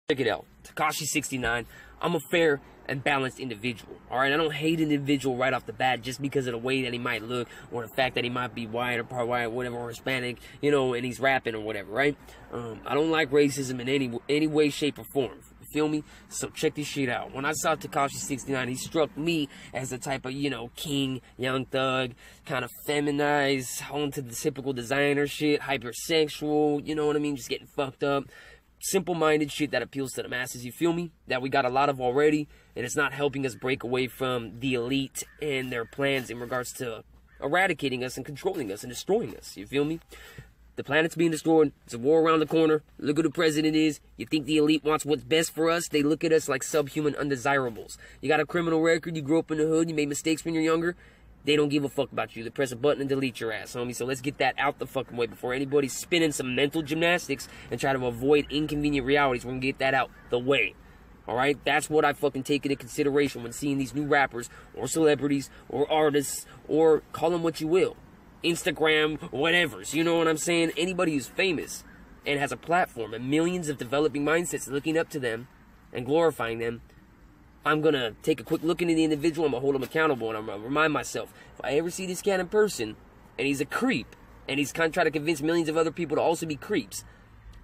Check it out. Tekashi69. I'm a fair and balanced individual. Alright, I don't hate an individual right off the bat just because of the way that he might look, or the fact that he might be white or part white, whatever, or Hispanic, you know, and he's rapping or whatever, right? I don't like racism in any way, shape, or form. You feel me? So check this shit out. When I saw Tekashi69, he struck me as the type of, you know, king, young thug, kind of feminized, onto the typical designer shit, hypersexual, you know what I mean? Just getting fucked up. Simple-minded shit that appeals to the masses, you feel me? That we got a lot of already, and it's not helping us break away from the elite and their plans in regards to eradicating us and controlling us and destroying us, you feel me? The planet's being destroyed, there's a war around the corner, look who the president is, you think the elite wants what's best for us, they look at us like subhuman undesirables. You got a criminal record, you grew up in the hood, you made mistakes when you're younger, they don't give a fuck about you. They press a button and delete your ass, homie. So let's get that out the fucking way before anybody's spinning some mental gymnastics and try to avoid inconvenient realities. We're gonna get that out the way. Alright? That's what I fucking take into consideration when seeing these new rappers or celebrities or artists, or call them what you will. Instagram, whatever. So you know what I'm saying? Anybody who's famous and has a platform and millions of developing mindsets looking up to them and glorifying them, I'm going to take a quick look into the individual, I'm going to hold him accountable, and I'm going to remind myself, if I ever see this cat in person, and he's a creep, and he's kind of trying to convince millions of other people to also be creeps,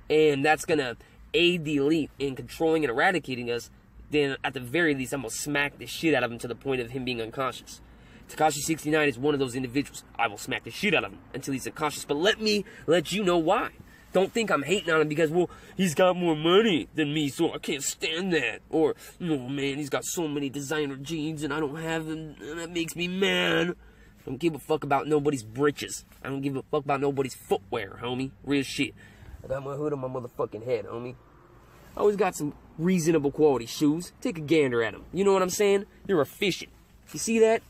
and that's going to aid the elite in controlling and eradicating us, then at the very least, I'm going to smack the shit out of him to the point of him being unconscious. Tekashi69 is one of those individuals. I will smack the shit out of him until he's unconscious, but let me let you know why. Don't think I'm hating on him because, well, he's got more money than me, so I can't stand that. Or, no, man, he's got so many designer jeans and I don't have them, and that makes me mad. I don't give a fuck about nobody's britches. I don't give a fuck about nobody's footwear, homie. Real shit. I got my hood on my motherfucking head, homie. I always got some reasonable quality shoes. Take a gander at them. You know what I'm saying? You're efficient. You see that?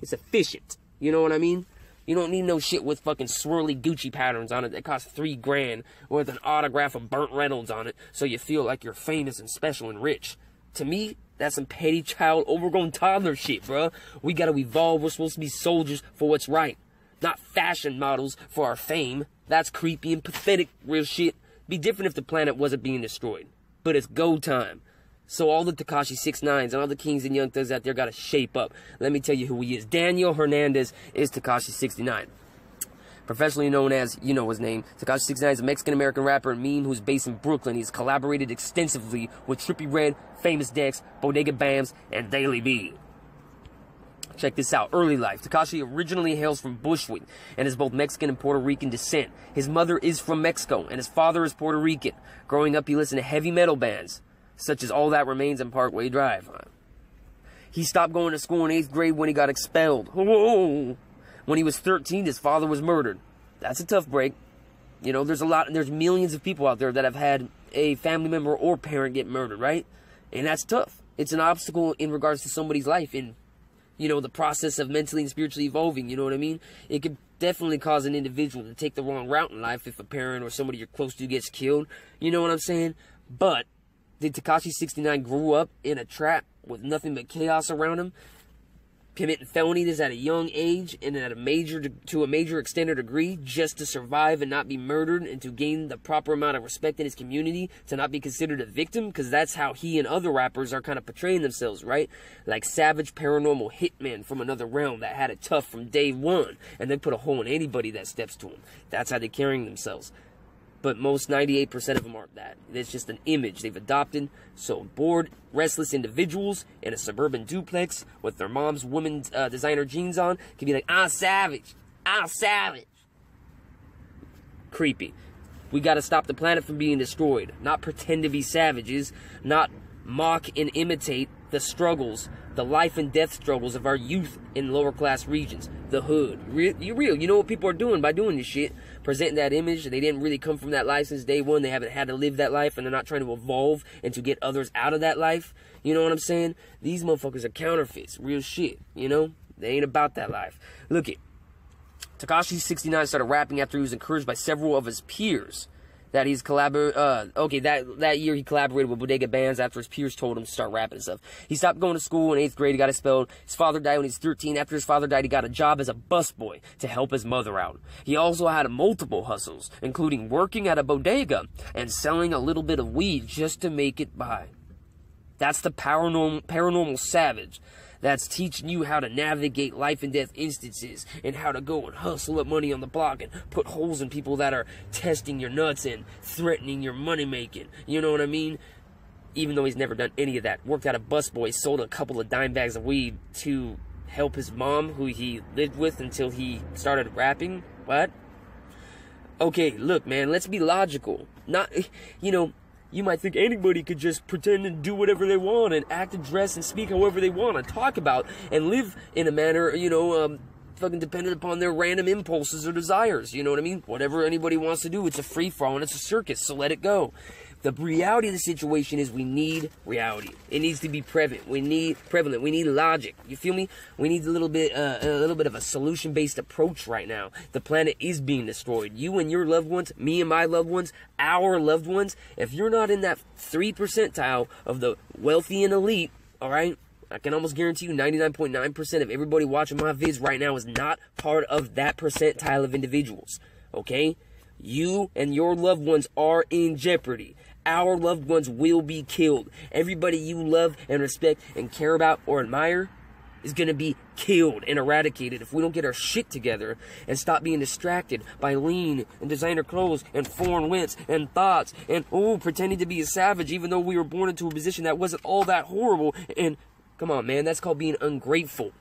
It's efficient. You know what I mean? You don't need no shit with fucking swirly Gucci patterns on it that cost $3 grand, or with an autograph of Burt Reynolds on it, so you feel like you're famous and special and rich. To me, that's some petty child, overgrown toddler shit, bruh. We gotta evolve. We're supposed to be soldiers for what's right, not fashion models for our fame. That's creepy and pathetic, real shit. Be different if the planet wasn't being destroyed. But it's go time. So all the Tekashi69s and all the kings and young thugs out there gotta shape up. Let me tell you who he is. Daniel Hernandez is Tekashi69. Professionally known as, you know his name, Tekashi69 is a Mexican-American rapper and meme who's based in Brooklyn. He's collaborated extensively with Trippie Redd, Famous Dex, Bodega Bams, and Daily B. Check this out. Early life. Tekashi originally hails from Bushwick and is both Mexican and Puerto Rican descent. His mother is from Mexico and his father is Puerto Rican. Growing up, he listened to heavy metal bands, such as All That Remains and Parkway Drive. He stopped going to school in 8th grade when he got expelled. Whoa. When he was 13, his father was murdered. That's a tough break. You know, there's millions of people out there that have had a family member or parent get murdered, right? And that's tough. It's an obstacle in regards to somebody's life in, you know, the process of mentally and spiritually evolving, you know what I mean? It could definitely cause an individual to take the wrong route in life if a parent or somebody you're close to gets killed. You know what I'm saying? But did Tekashi69 grew up in a trap with nothing but chaos around him, committing felonies at a young age and at to a major extent or degree just to survive and not be murdered and to gain the proper amount of respect in his community, to not be considered a victim? Because that's how he and other rappers are kind of portraying themselves, right? Like savage paranormal hitmen from another realm that had it tough from day one, and they put a hole in anybody that steps to them. That's how they're carrying themselves. But most 98% of them aren't that. It's just an image they've adopted. So bored, restless individuals in a suburban duplex with their mom's women's designer jeans on can be like, I'm savage. I'm savage. Creepy. We gotta stop the planet from being destroyed. Not pretend to be savages. Not mock and imitate the struggles, the life and death struggles of our youth in lower class regions. The hood. You real. You know what people are doing by doing this shit? Presenting that image. They didn't really come from that life since day one. They haven't had to live that life, and they're not trying to evolve and to get others out of that life. You know what I'm saying? These motherfuckers are counterfeits. Real shit. You know? They ain't about that life. Look it. Tekashi69 started rapping after he was encouraged by several of his peers that he's that year he collaborated with Bodega Bands after his peers told him to start rapping and stuff. He stopped going to school in 8th grade. He got expelled. His father died when he was 13. After his father died, he got a job as a busboy to help his mother out. He also had multiple hustles, including working at a bodega and selling a little bit of weed just to make it by. That's the paranormal savage. That's teaching you how to navigate life and death instances and how to go and hustle up money on the block and put holes in people that are testing your nuts and threatening your money making. You know what I mean? Even though he's never done any of that. Worked at a busboy, sold a couple of dime bags of weed to help his mom, who he lived with until he started rapping. What? Okay, look, man, let's be logical. Not, you might think anybody could just pretend and do whatever they want and act and dress and speak however they want and talk about and live in a manner, fucking dependent upon their random impulses or desires. You know what I mean? Whatever anybody wants to do, it's a free-for-all and it's a circus, so let it go. The reality of the situation is we need reality. It needs to be prevalent. We need logic. You feel me? We need a little bit of a solution-based approach right now. The planet is being destroyed. You and your loved ones, me and my loved ones, our loved ones. If you're not in that 3 percentile of the wealthy and elite, all right, I can almost guarantee you 99.9% of everybody watching my vids right now is not part of that percentile of individuals. Okay? You and your loved ones are in jeopardy. Our loved ones will be killed. Everybody you love and respect and care about or admire is going to be killed and eradicated if we don't get our shit together and stop being distracted by lean and designer clothes and foreign winds and thoughts and, pretending to be a savage even though we were born into a position that wasn't all that horrible. And, come on, man, that's called being ungrateful.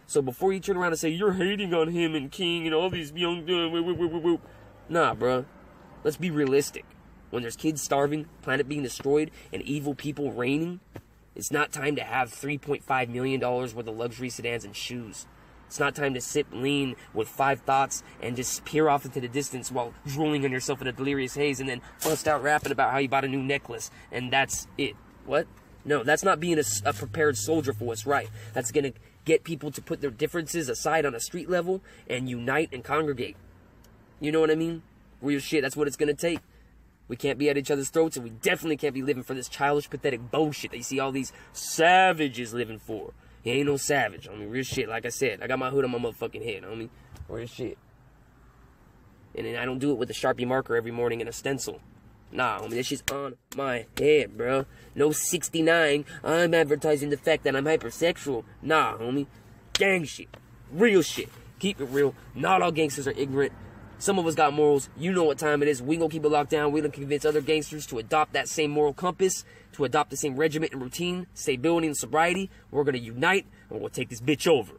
So before you turn around and say, you're hating on him and King and all these young... Nah, bruh. Let's be realistic. When there's kids starving, planet being destroyed, and evil people reigning, it's not time to have $3.5 million worth of luxury sedans and shoes. It's not time to sip lean with 5 thoughts and just peer off into the distance while drooling on yourself in a delirious haze and then bust out rapping about how you bought a new necklace and that's it. What? No, that's not being a prepared soldier for what's right. That's going to get people to put their differences aside on a street level and unite and congregate. You know what I mean? Real shit, that's what it's going to take. We can't be at each other's throats, and we definitely can't be living for this childish, pathetic bullshit that you see all these savages living for. He ain't no savage, homie. Real shit, like I said. I got my hood on my motherfucking head, homie. Real shit. And then I don't do it with a Sharpie marker every morning and a stencil. Nah, homie, that shit's on my head, bro. No 69, I'm advertising the fact that I'm hypersexual. Nah, homie. Gang shit. Real shit. Keep it real. Not all gangsters are ignorant. Some of us got morals. You know what time it is. We gonna keep it locked down. We gonna convince other gangsters to adopt that same moral compass, to adopt the same regiment and routine, stability and sobriety. We're gonna unite, and we'll take this bitch over.